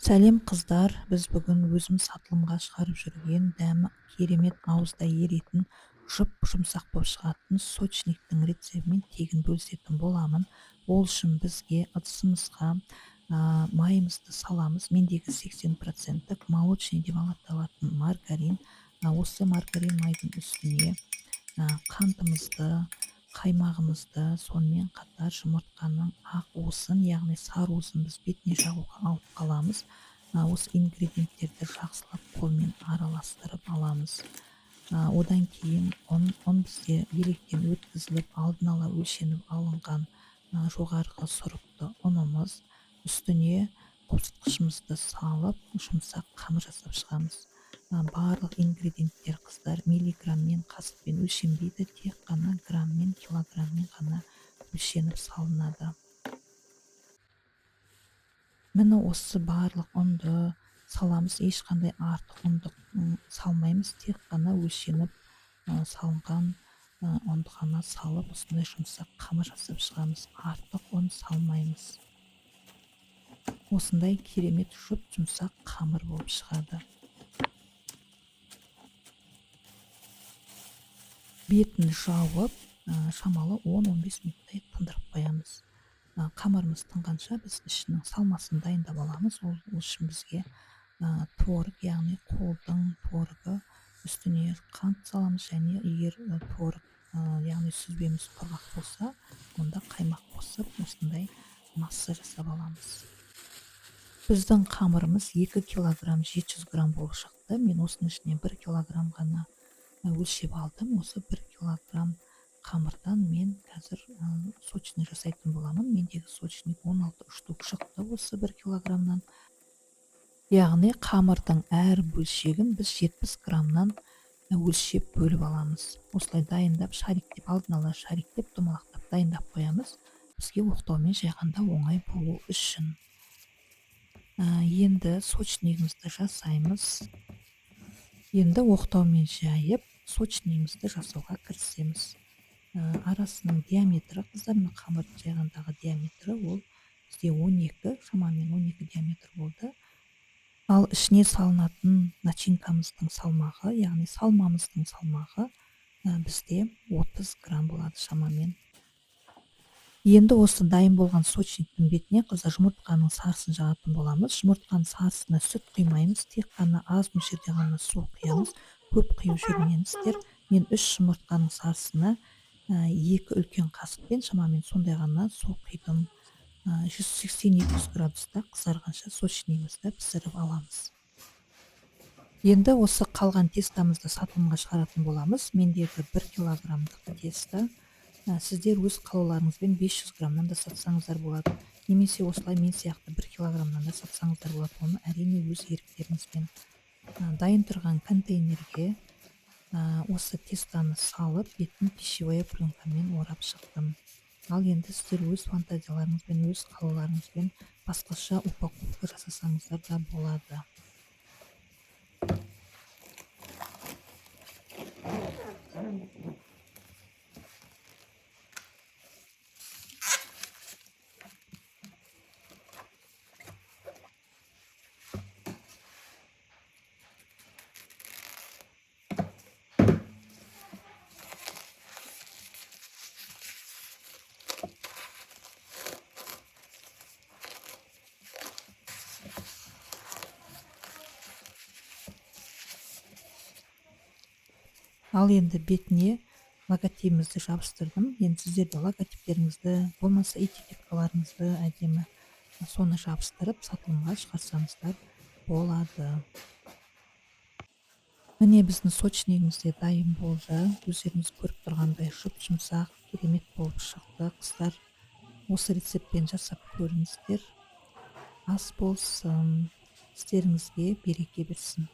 Сәлем қыздар, біз бүгін өзім сатылымға шығарып жүрген дәмі керемет ауызда еритін, жұмсақ болып шығатын сочниктің рецебімен тегін бөлісетін боламын. Ол үшін бізге ыдысымызға майымызды саламыз. Мендегі 80% молочный деп аталатын маргарин. Осы маргарин майдың үстіне қантымызды, қаймағымызды, сонымен қатар жұмыртқаның ақ уысын, яғни сары уысын біз бетіне жағуға алып қаламыз. Осы ингредиенттерді жақсылап қолмен араластырып аламыз. Одан кейін ұн бізде електен өткізіліп, алдын ала өлшеніп алынған жоғарғы сұрыпты ұнымыз. Үстіне қосқышымызды салып, жұмсақ қамыр жасап шығамыз. Барлық ингредиенттер қыздар миллиграммен, қасықпен өлшенбейді, тек қана граммен, килограммен ғана өлшеніп салынады. Міне осы барлық ұнды саламыз, ешқандай артық ұнды салмаймыз, тек қана өлшеніп салынған ұнды ғана салып, осындай жұмсақ қамыр жасап шығамыз. Артық ұн салмаймыз. Осындай керемет жұмсақ қамыр болып шығады. Бетін жауып, шамалы 10-15 минуттай тындырып қоямыз. Қамырымыз тынғанша біз ішінің салмасын дайындап аламыз. Ол үшін бізге творог, яғни қолдың творогы, үстіне қант саламыз, және егер творог, яғни сүзбеміз құрғақ болса, онда қаймақ қосып, осындай масса жасап аламыз. Біздің қамырымыз 2 килограмм 700 грамм болып шықты. Мен осының ішіне 1 килограмм ғана өлшеп алдым. Осы 1 килограмм қамырдан мен қазір сочный жасайтын боламын. Мендегі сочный 16 штук шықты осы 1 килограммнан. Яғни қамырдың әр бөлшегін біз 70 граммнан өлшеп бөліп аламыз. Осылай дайындап, алдын ала шариктеп, домалақтап дайындап қоямыз. Бізге оқтаумен жайғанда оңай болу үшін. Енді сочнигімізді жасаймыз. Енді оқтаумен жайып, сочнигімізді жасауға кірісеміз. Арасының диаметрі, қыздар, қамыр жайғандағы диаметрі ол бізде 12, шамамен 12 диаметр болды. Ал ішіне салынатын начинкамыздың салмағы, яғни салмамыздың салмағы бізде 30 грамм болады шамамен. Енді осы дайын болған сочниктің бетіне қыздар жұмыртқаның сарысын жағатын боламыз. Жұмыртқаның сарысына сүт құймаймыз, тек қана аз мөлшерде ғана су құямыз. Көп құйып жүрмеңіздер. Мен 3 жұмыртқаның сарысына 2 үлкен қасықпен шамамен сондай ғана су құйдым. 180-200 градуста қызарғанша сочнигімізді пісіріп аламыз. Енді осы қалған тестамызды сатылымға шығаратын боламыз. Мендегі 1 килограммдық теста. Сіздер өз қалауларыңызбен 500 граммнан да сатсаңыздар болады. Немесе осылай мен сияқты 1 килограммнан да сатсаңыздар болады. Оны әрине өз еріктеріңізбен. Дайын тұрған контейнерге осы тестаны салып, бетін пищевая пленкамен орап шықтым. Ал енді сіздер өз фантазияларыңызбен, өз қалауларыңызбен басқаша упаковка жасасаңыздар да болады. Ал енді бетіне логотипімізді жабыстырдым. Енді сіздер де логотиптеріңізді, болмаса этикеткаларыңызды әдемі соны жабыстырып, сатылымға шығарсаңыздар болады. Міне біздің сочнигіміз де дайын болды. Өздеріңіз көріп тұрғандай жұмсақ, керемет болып шықты. Қыздар, осы рецептпен жасап көріңіздер. Ас болсын, істеріңізге береке берсін.